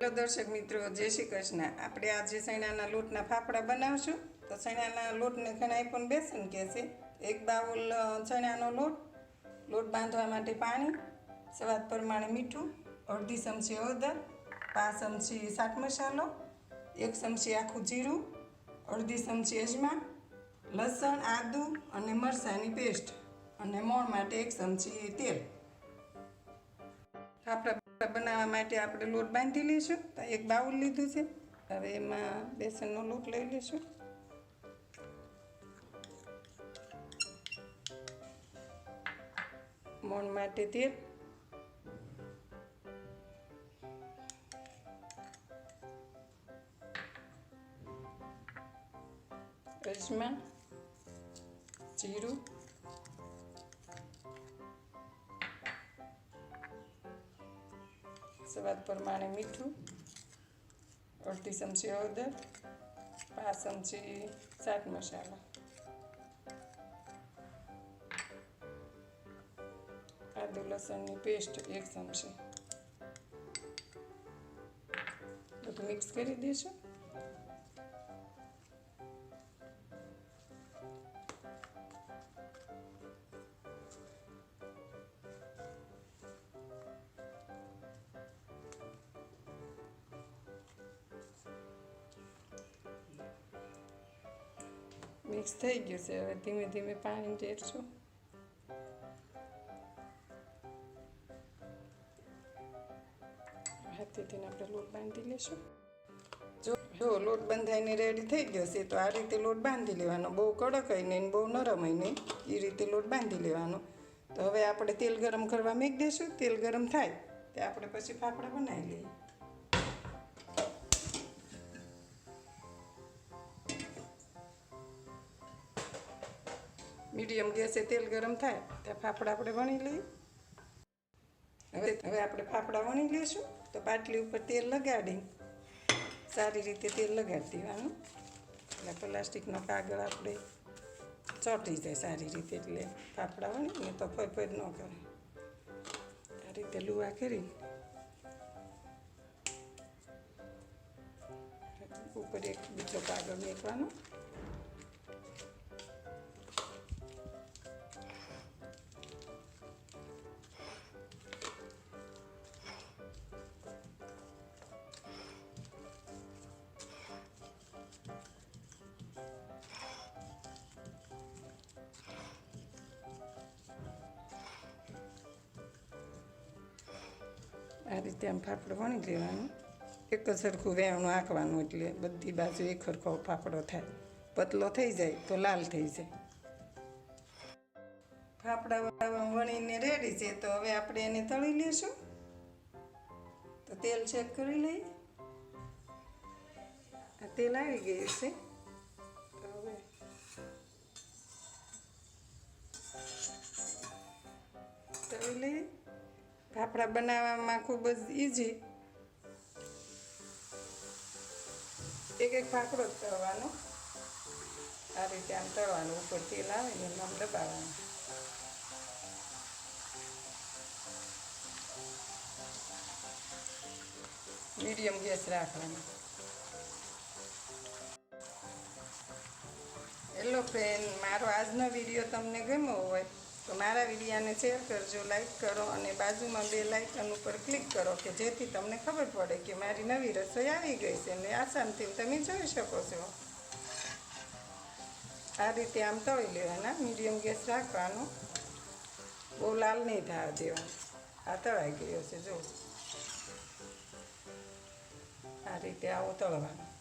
Hello દર્શક મિત્રો, જય શ્રી કૃષ્ણ। આપણે આજે ચણાના લોટના ફાફડા બનાવશું। તો ચણાના લોટને ઘણા પણ બેસન કહે છે। એક બાઉલ ચણાનો લોટ બાંધવા માટે પાણી, સ્વાદ પ્રમાણે મીઠું, અડધી ચમચી હળદર, 5 ચમચી ચાટ મસાલો, 1 ચમચી આખું જીરું, અડધી ચમચી અજમા, લસણ, આદુ અને મરચાંની પેસ્ટ અને મોણ માટે 1 ચમચી તેલ। ફાફડા બનાવવા માટે આપણે લોટ બાંધી લઈશું। તો એક બાઉલ લીધું છે। હવે એમાં બેસનનો લોટ લઈ લઈશું। મોણ માટે તેલ, અજમા, જીરું, સ્વાદ પ્રમાણે મીઠું, અડધી ચમચી હળદર, 5 ચમચી ચાટ મસાલા, આદુ લસણની પેસ્ટ 1 ચમચી, બધું મિક્સ કરી દઈશું। મિક્સ થઈ ગયું છે। હવે ધીમે ધીમે પાણી રેડશું। હાથેથી આપણે લોટ બાંધી લઈશું। જો લોટ બંધાઈને રેડી થઈ ગયો છે તો આ રીતે લોટ બાંધી લેવાનો। બહુ કડક હોય નહીં, બહુ નરમ હોય નહીં, એ રીતે લોટ બાંધી લેવાનો। તો હવે આપણે તેલ ગરમ કરવા મૂકી દઈશું। તેલ ગરમ થાય તે આપણે પછી ફાફડા બનાવી લઈએ। મીડિયમ ગેસે તેલ ગરમ થાય ત્યાં ફાફડા આપણે વણી લઈએ। હવે આપણે ફાફડા વણી લઈશું। તો પાટલી ઉપર તેલ લગાડી સારી રીતે તેલ લગાડી દેવાનું। એટલે પ્લાસ્ટિકનો કાગળ આપણે ચોંટી જાય સારી રીતે, એટલે ફાફડા વણીને તો ફર ન કરે। આ રીતે લુવા કરી ઉપર એક બીજો કાગળ મૂકવાનો। આ રીતે આમ ફાફડો વણી લેવાનો। એક જ સરખું વેવણું આંકવાનું, એટલે બધી બાજુ એક સરખો ફાફડો થાય। પતલો થઈ જાય તો લાલ થઈ જાય। ફાફડા વણીને રેડી છે। તો હવે આપણે એને તળી લઈશું। તો તેલ ચેક કરી લઈએ। આ તેલ આવી ગયું છે। તો હવે તળી લઈએ। ફાફડા બનાવવામાં ખૂબ જ ઇઝી। એક ફાફડો જ તળવાનો। આ રીતે આમ તળવાનું, ઉપર તેલ આવે ને એમ આમ દબાવવાનું। મીડિયમ ગેસ રાખવાનો। હેલો ફ્રેન્ડ, મારો આજનો વિડીયો તમને ગમ્યો હોય તો મારા વિડીયાને શેર કરજો, લાઈક કરો અને બાજુમાં બેલ આઇકન ઉપર ક્લિક કરો કે જેથી તમને ખબર પડે કે મારી નવી રસોઈ આવી ગઈ છે અને આસાનથી તમે જોઈ શકો છો। આ રીતે આમ તળી લેવાના, મીડિયમ ગેસ રાખવાનો, બહુ લાલ નહીં થવા દેવાનું। આ તળાઈ ગયો છે, જો આ રીતે આવો તળવાનું।